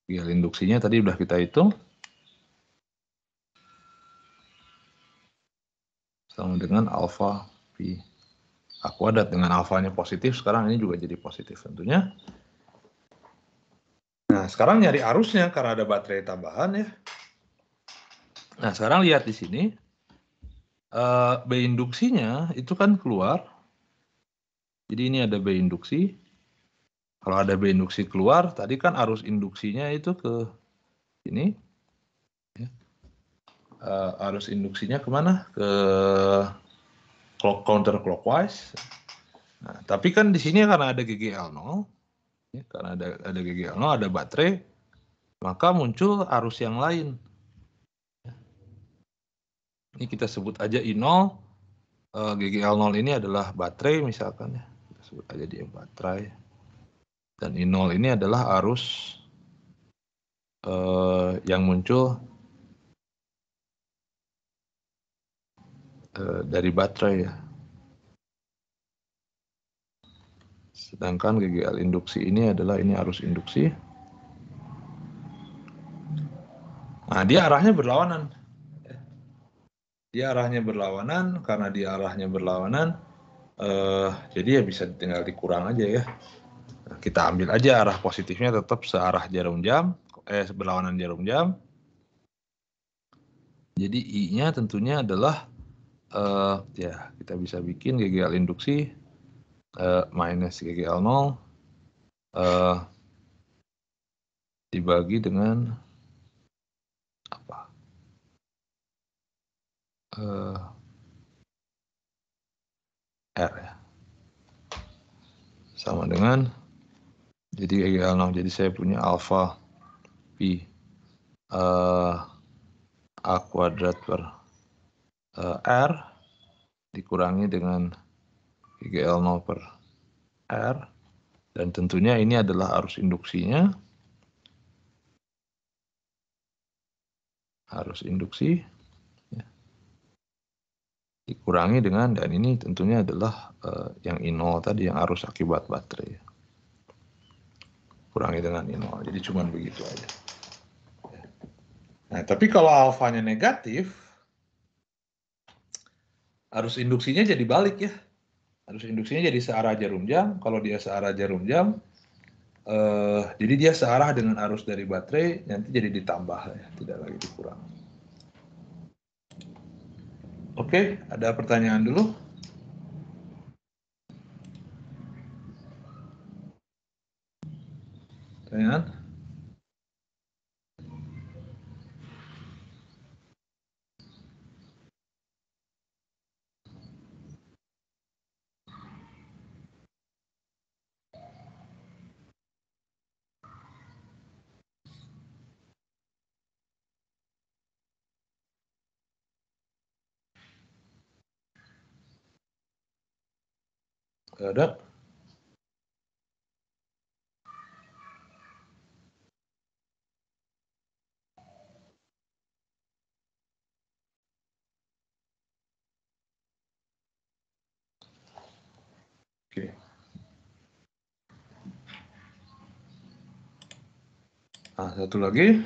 GL induksinya tadi udah kita hitung. Sama dengan alfa P A kuadrat, dengan alfanya positif, sekarang ini juga jadi positif tentunya. Nah, sekarang nyari arusnya karena ada baterai tambahan ya. Nah, sekarang lihat di sini, B induksinya itu kan keluar. Jadi ini ada B induksi. Kalau ada B induksi keluar, tadi kan arus induksinya itu ke ini. Arus induksinya kemana? Ke counter clockwise. Nah, tapi kan di sini karena ada GGL0, ya, karena ada GGL0, ada baterai, maka muncul arus yang lain. Ini kita sebut aja I0, GGL0 ini adalah baterai misalkan ya, kita sebut aja dia baterai. Dan I0 ini adalah arus yang muncul dari baterai ya. Sedangkan GGL induksi ini adalah ini arus induksi. Nah, dia arahnya berlawanan. Dia arahnya berlawanan, karena dia arahnya berlawanan, jadi ya bisa tinggal dikurang aja ya. Nah, kita ambil aja arah positifnya tetap searah jarum jam, berlawanan jarum jam. Jadi I-nya tentunya adalah, ya kita bisa bikin GGL induksi minus GGL0 dibagi dengan apa? R ya. Sama dengan, jadi GGL0, jadi saya punya alfa P A kuadrat per R dikurangi dengan GGL0 per R, dan tentunya ini adalah arus induksinya, arus induksi ya, dikurangi dengan, dan ini tentunya adalah yang I0 tadi, yang arus akibat baterai, kurangi dengan I0, jadi cuma begitu aja. Nah, tapi kalau alfanya negatif, arus induksinya jadi balik ya. Arus induksinya jadi searah jarum jam. Kalau dia searah jarum jam, jadi dia searah dengan arus dari baterai, nanti jadi ditambah ya, tidak lagi dikurang. Oke, ada pertanyaan dulu? Pertanyaan? Ada? Oke. Nah, satu lagi.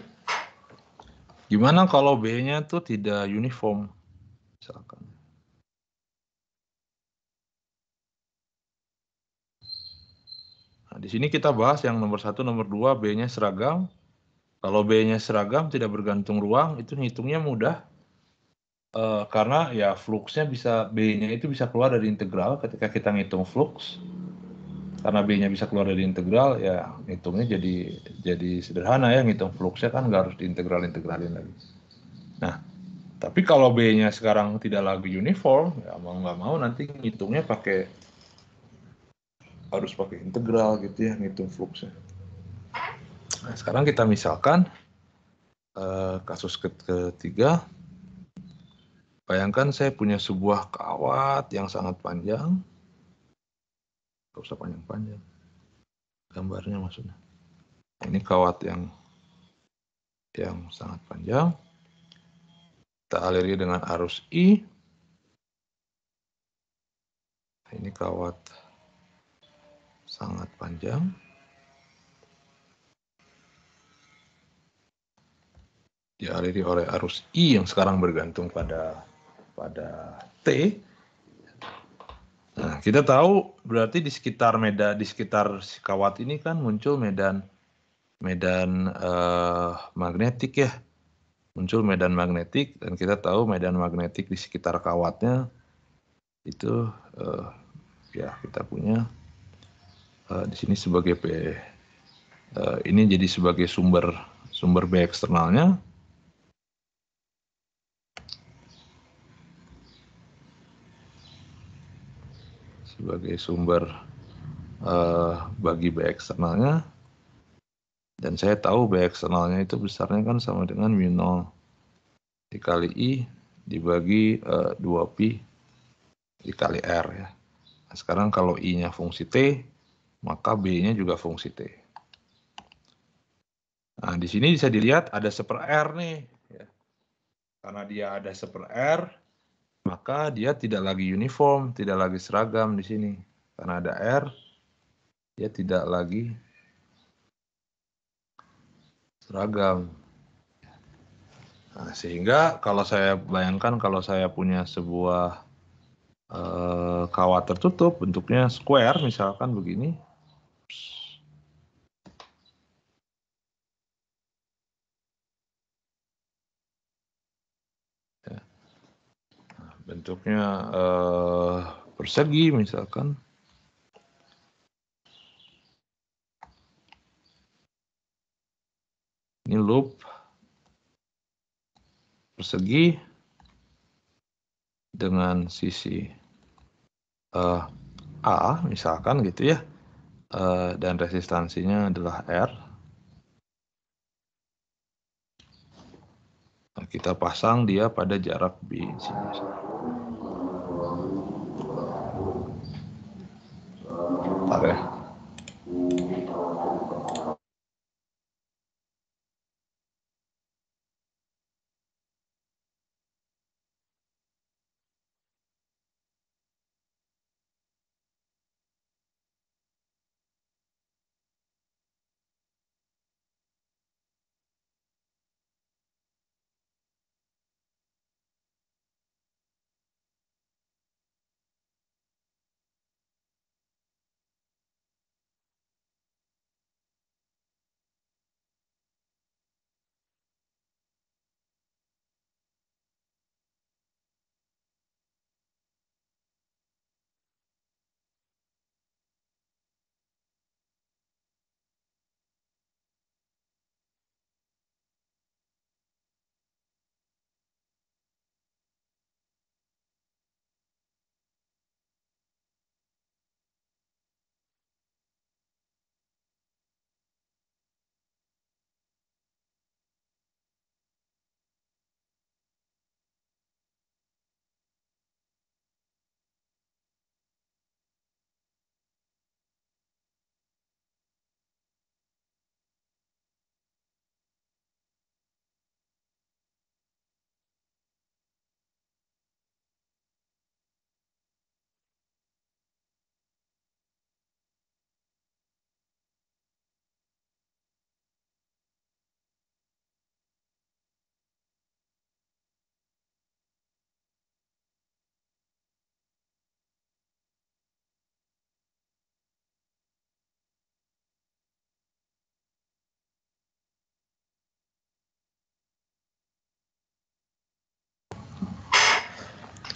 Gimana kalau B-nya tuh tidak uniform, misalkan. Nah, di sini kita bahas yang nomor 1, nomor 2, B-nya seragam. Kalau B-nya seragam, tidak bergantung ruang, itu ngitungnya mudah. Karena ya fluxnya bisa, B-nya itu bisa keluar dari integral ketika kita ngitung flux. Karena B-nya bisa keluar dari integral, ya ngitungnya jadi sederhana ya, ngitung fluxnya kan nggak harus diintegral-integralin lagi. Nah, tapi kalau B-nya sekarang tidak lagi uniform, ya mau nggak mau nanti ngitungnya harus pakai integral gitu ya, ngitung fluxnya. Nah, sekarang kita misalkan kasus ketiga, Bayangkan saya punya sebuah kawat yang sangat panjang. Nggak usah panjang-panjang. Gambarnya maksudnya. Ini kawat yang sangat panjang. Kita aliri dengan arus I. Ini kawat sangat panjang. Dialiri oleh arus I yang sekarang bergantung pada T. Nah, kita tahu berarti di sekitar si kawat ini kan muncul medan magnetik ya. Muncul medan magnetik dan kita tahu medan magnetik di sekitar kawatnya itu ya kita punya di sini sebagai ini jadi sebagai sumber B eksternalnya. Sebagai sumber bagi B eksternalnya, dan saya tahu B eksternalnya itu besarnya kan sama dengan mu0 dikali I dibagi 2pi dikali R ya. Nah, sekarang kalau I-nya fungsi T, maka B-nya juga fungsi T. Nah, di sini bisa dilihat ada 1/R nih. Ya. Karena dia ada 1/R, maka dia tidak lagi uniform, tidak lagi seragam di sini. Karena ada R, dia tidak lagi seragam. Nah, sehingga kalau saya bayangkan kalau saya punya sebuah kawat tertutup bentuknya square misalkan begini. Ya. Nah, bentuknya persegi misalkan. Ini loop persegi dengan sisi A misalkan gitu ya, dan resistansinya adalah R. Nah, kita pasang dia pada jarak B di sini. Bentar ya.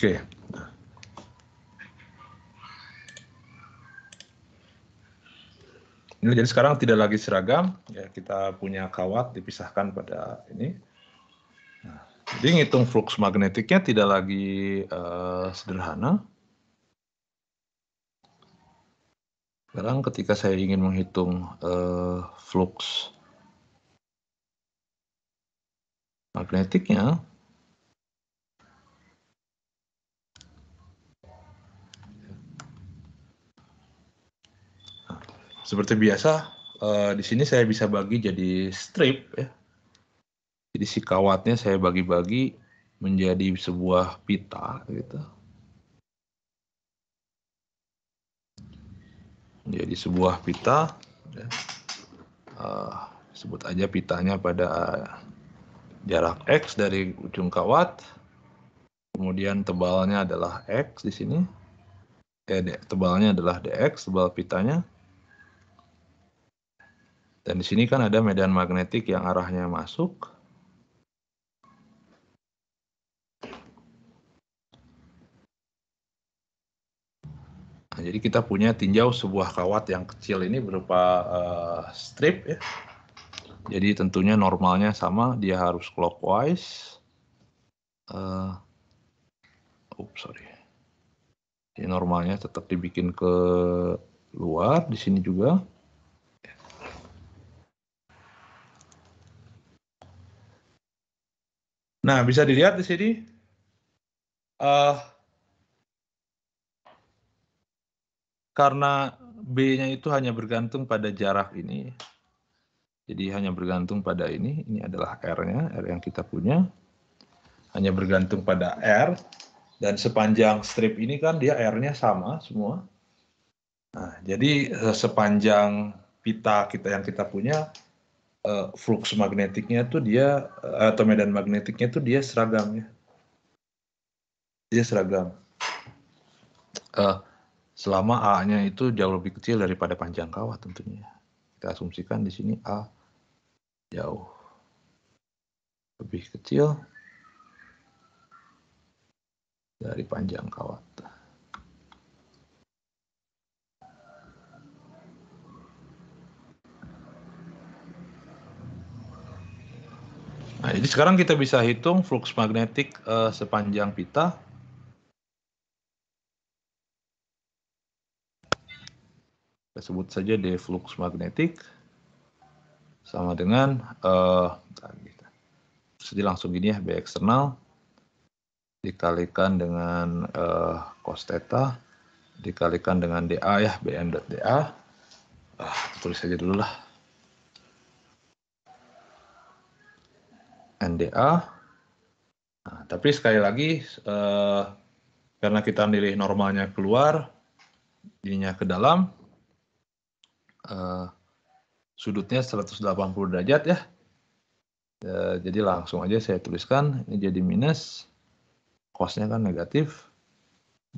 Oke. Ini jadi sekarang tidak lagi seragam, ya kita punya kawat dipisahkan pada ini. Nah, jadi ngitung flux magnetiknya tidak lagi sederhana. Sekarang ketika saya ingin menghitung flux magnetiknya, seperti biasa, di sini saya bisa bagi jadi strip ya. Jadi si kawatnya saya bagi-bagi menjadi sebuah pita gitu. Jadi sebuah pita, ya. Sebut aja pitanya pada jarak X dari ujung kawat. Kemudian tebalnya adalah X di sini. Tebalnya adalah dx, tebal pitanya. Dan di sini kan ada medan magnetik yang arahnya masuk. Nah, jadi kita punya tinjau sebuah kawat yang kecil ini berupa strip ya. Jadi tentunya normalnya sama, dia harus clockwise. Sorry. Jadi normalnya tetap dibikin ke luar di sini juga. Nah, bisa dilihat di sini karena B-nya itu hanya bergantung pada jarak ini. Jadi hanya bergantung pada ini adalah R-nya, R yang kita punya. Hanya bergantung pada R, dan sepanjang strip ini kan dia R-nya sama semua. Nah, jadi sepanjang pita kita yang kita punya, flux magnetiknya tuh dia, atau medan magnetiknya tuh dia seragam ya. Dia seragam. Selama A-nya itu jauh lebih kecil daripada panjang kawat tentunya. Kita asumsikan di sini A jauh lebih kecil dari panjang kawat. Nah, jadi sekarang kita bisa hitung flux magnetik sepanjang pita. Kita sebut saja D flux magnetik sama dengan jadi langsung gini ya, B eksternal dikalikan dengan cos theta dikalikan dengan dA ya, Bn dot dA. Tulis saja dulu lah. NdA. Nah, tapi sekali lagi karena kita milih normalnya keluar, ininya ke dalam, sudutnya 180 derajat ya. Jadi langsung aja saya tuliskan, ini jadi minus, cosnya kan negatif,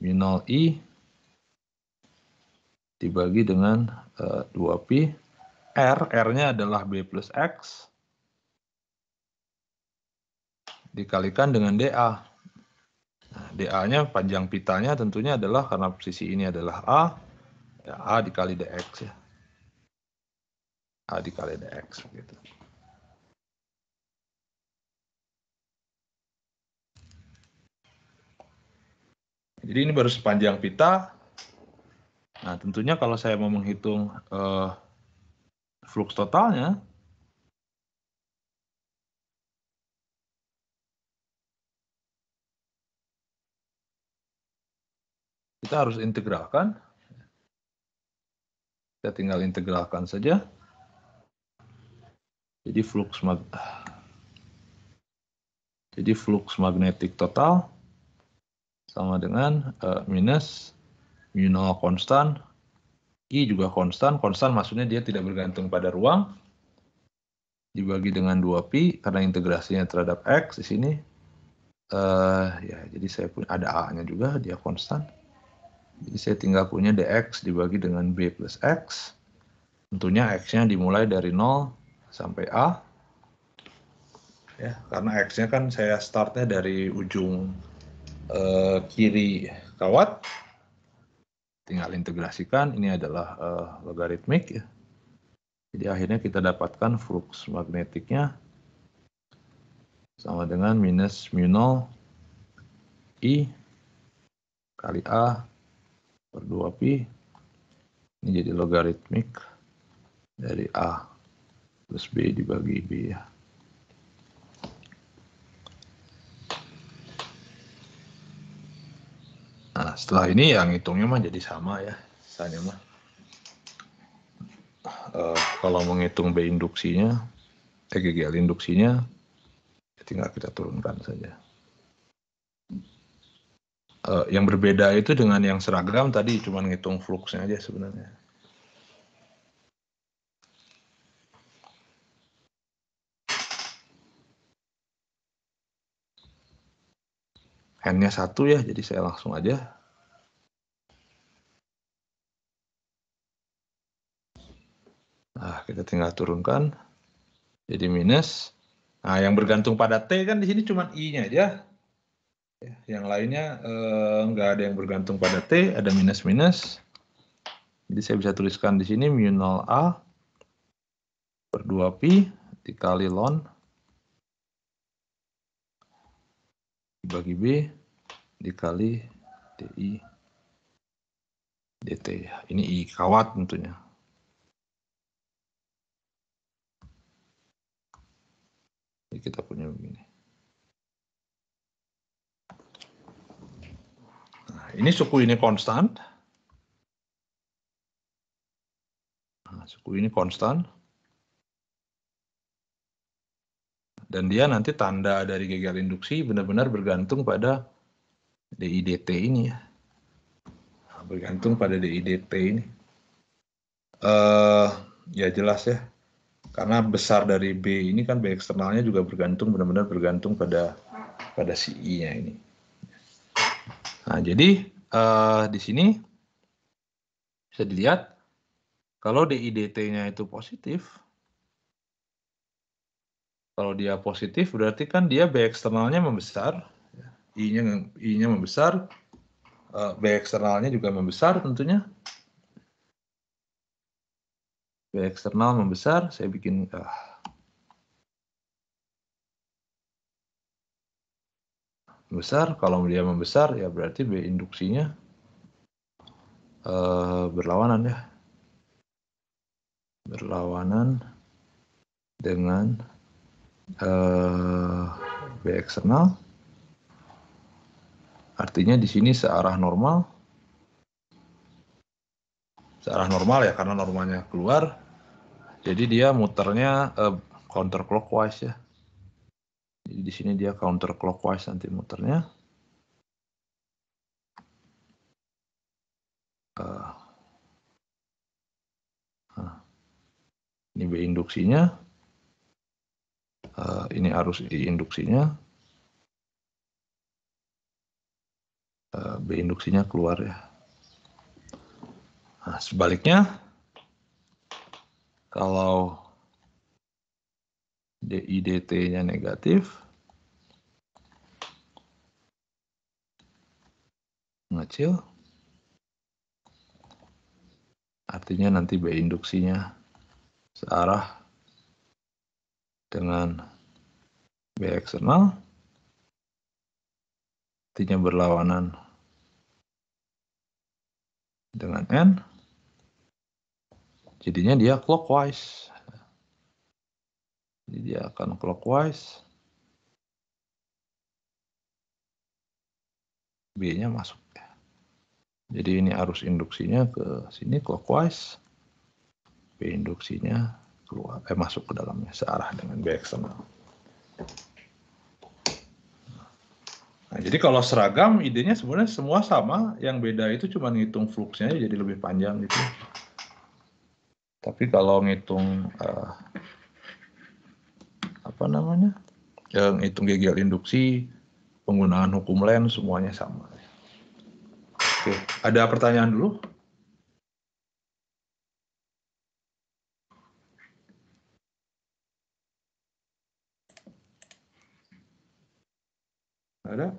min 0 I dibagi dengan 2pi, R-nya adalah B plus X, dikalikan dengan dA. Nah, dA-nya panjang pitanya tentunya adalah, karena posisi ini adalah A, ya A dikali dx ya. A dikali dx gitu. Jadi ini baru sepanjang pita. Nah, tentunya kalau saya mau menghitung flux totalnya, kita harus integralkan. Kita tinggal integralkan saja. Jadi flux magnetik total sama dengan minus mu 0 konstan, I juga konstan. Konstan maksudnya dia tidak bergantung pada ruang. Dibagi dengan 2pi karena integrasinya terhadap X di sini. Ya, jadi saya punya ada A-nya juga, dia konstan. Jadi saya tinggal punya dx dibagi dengan B plus X. Tentunya X-nya dimulai dari 0 sampai A. Ya, karena X-nya kan saya startnya dari ujung kiri kawat. Tinggal integrasikan, ini adalah logaritmik ya. Jadi akhirnya kita dapatkan flux magnetiknya sama dengan minus mu 0 I kali A per 2pi. Ini jadi logaritmik dari A plus B dibagi B ya. Nah, setelah ini yang hitungnya mah jadi sama ya, sisanya mah. kalau menghitung B induksinya, GGL induksinya, tinggal kita turunkan saja. Yang berbeda itu dengan yang seragam tadi cuma ngitung fluxnya aja sebenarnya. N-nya 1 ya, jadi saya langsung aja. Nah, kita tinggal turunkan. Jadi minus. Nah, yang bergantung pada T kan di sini cuma I-nya aja. Yang lainnya nggak ada yang bergantung pada T, ada minus-minus. Jadi saya bisa tuliskan di sini mu 0A per 2pi dikali ln dibagi B dikali DI DT. Ini I kawat tentunya. Jadi kita punya begini. Nah, ini suku ini konstan. Nah, suku ini konstan. Dan dia nanti tanda dari GGL induksi benar-benar bergantung pada DI/DT ini ya. Nah, bergantung pada DI/DT ini. Ya jelas ya. Karena besar dari B ini kan B eksternalnya juga bergantung, benar-benar bergantung pada si I-nya ini. Nah, jadi di sini bisa dilihat kalau DI/DT-nya itu positif, kalau dia positif berarti kan dia B eksternalnya membesar, I-nya membesar, B eksternalnya juga membesar tentunya. B eksternal membesar, saya bikin besar. Kalau dia membesar ya berarti B induksinya berlawanan ya, berlawanan dengan B eksternal. Artinya di sini searah normal. Searah normal ya karena normanya keluar. Jadi dia muternya counterclockwise ya. Jadi di sini dia counterclockwise nanti muternya. Ini B induksinya. Ini arus I induksinya. B induksinya keluar ya. Nah, sebaliknya kalau DI/DT-nya negatif, mengecil, artinya nanti B induksinya searah dengan B eksternal, artinya berlawanan dengan N, jadinya dia clockwise. Jadi dia akan clockwise, B-nya masuk. Jadi ini arus induksinya ke sini clockwise, B induksinya keluar, masuk ke dalamnya searah dengan B eksternal. Nah, jadi kalau seragam idenya sebenarnya semua sama, yang beda itu cuma ngitung fluxnya jadi lebih panjang gitu. Tapi kalau ngitung ngitung GGL induksi, penggunaan hukum Lenz semuanya sama. Oke, ada pertanyaan dulu? Ada?